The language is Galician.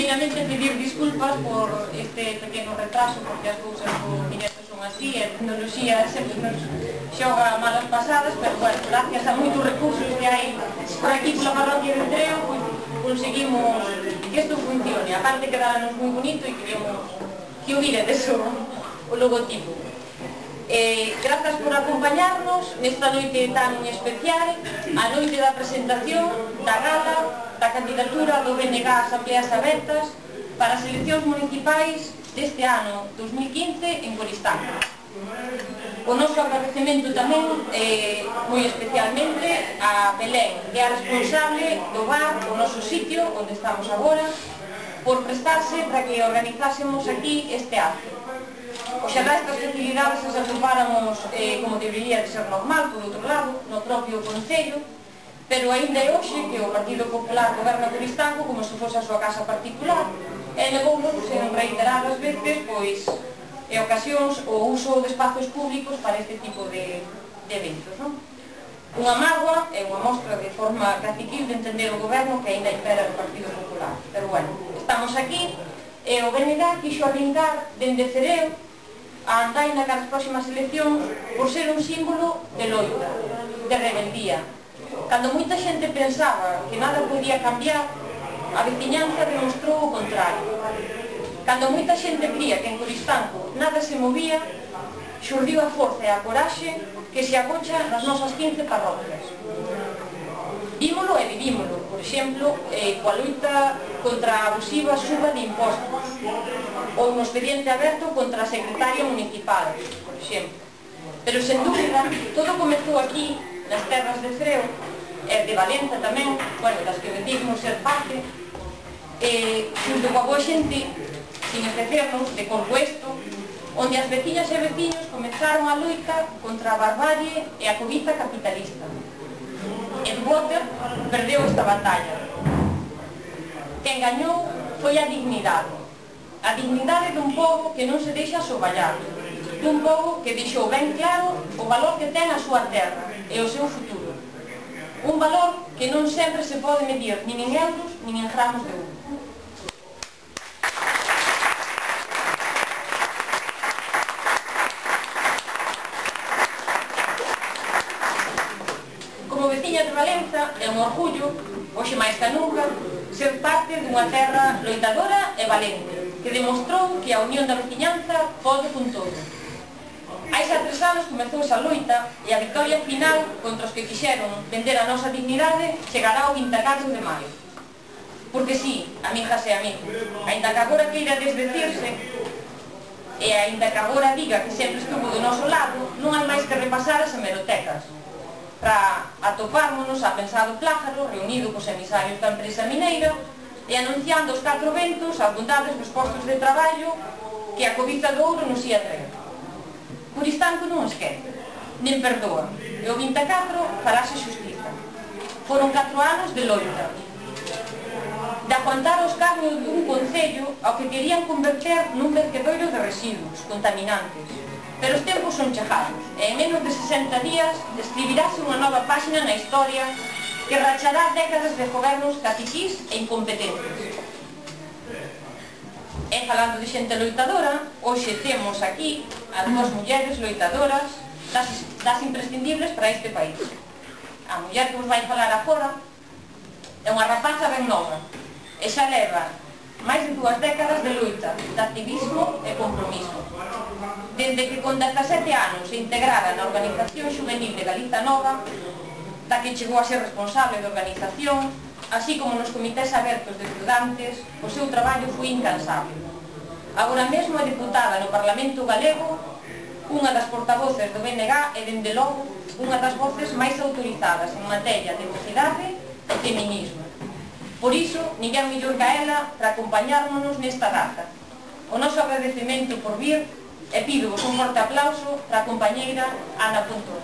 primeiramente pedir disculpas por este pequeno retraso, porque as cousas do directo son así, a tecnoloxía sempre nos xoga malas pasadas, pero bueno, gracias a moitos recursos que hai por aquí pola parroquia de Treo, pues, conseguimos que isto funcione. Aparte quedáranos moi bonito e queremos que o viredes o logotipo. Grazas por acompañarnos nesta noite tan especial, a noite da presentación da gala da candidatura do BNG a Asambleas Abertas para as eleccións municipais deste ano 2015 en Coristanco. O noso agradecemento tamén, moi especialmente, a Belén, que é a responsable do bar, o noso sitio, onde estamos agora, por prestarse para que organizásemos aquí este acto. Oxalá estas facilidades as atopáramos como debería de ser normal, por outro lado, no propio Concello, pero aínda é hoxe que o Partido Popular goberna Coristanco como se fose a súa casa particular e negounos en reiteradas veces e ocasións o uso de espazos públicos para este tipo de eventos. Unha mágoa é unha mostra de forma caciquil de entender o goberno que aínda impera o Partido Popular. Pero bueno, estamos aquí e o BNG quixo arrincar dende Cereo a andaina cara as próximas eleccións por ser un símbolo de loita, de rebeldía. Cando moita xente pensaba que nada podía cambiar, a veciñanza demostrou o contrario. Cando moita xente cría que en Coristanco nada se movía, xurdiu a forza e a coraxe que se agocha nas nosas 15 parroquias. Vímolo e vivímolo, por exemplo, coa loita contra a abusiva suba de impostos ou no expediente aberto contra a secretaria municipal, por exemplo. Pero, sen dúbida, todo comezou aquí, nas terras de Freo, e de Valenta tamén, bueno, das que vendimos ser parte, xunto coa boa xente, sin esquecernos, de Corcoesto, onde as veciñas e veciños comezaron a loita contra a barbarie e a cobiza capitalista. El Water perdeu esta batalla. Quen gañou foi a dignidade dun pobo que non se deixa soballar, dun pobo que deixou ben claro o valor que ten a súa terra e o seu futuro. Un valor que non sempre se pode medir nin en euros nin en gramos de ouro. Como veciña de Valenza, é un orgullo, hoxe máis que nunca, ser parte dunha terra loitadora e valente, que demostrou que a unión da veciñanza pode con todo. Hai xa 3 anos comezou esa loita e a victoria final contra os que quixeron vender a nosa dignidade chegará o 24 de maio. Porque sí, amigas e amigos, aínda que agora queira desdecirse e aínda que agora diga que sempre estuvo do noso lado, non hai máis que repasar as hemerotecas para atopármonos a Pensado Plájaro reunido cos emisarios da empresa mineira e anunciando os 4 ventos as bondades dos postos de traballo que a cobiza do ouro nos ia traer. Coristanco non esquece, nen perdoa, e o 24 farase xustiza. Foron 4 anos de loita, de aguantar os cargos dun concello ao que querían converter nun vertedoiro de residuos contaminantes. Pero os tempos son chegados, e en menos de 60 días escribirase unha nova páxina na historia que rachará décadas de gobernos caciquís e incompetentes. E falando de xente loitadora, hoxe temos aquí as 2 mulleres loitadoras das imprescindibles para este país. A muller que vos vai falar agora é unha rapaza ben nova e xa leva máis de 2 décadas de loita, de activismo e compromiso. Dende que con 17 anos se integrara na Organización Xuvenil de Galiza Nova, da que chegou a ser responsable de organización, así como nos comités abertos de estudantes, o seu traballo foi incansable. Agora mesmo é diputada no Parlamento Galego, unha das portavoces do BNG e, dende logo, unha das voces máis autorizadas en materia de mocidade e feminismo. Por iso, ninguén mellor que ela para acompañármonos nesta data. O noso agradecemento por vir e pido un forte aplauso para a compañeira Ana Pontón.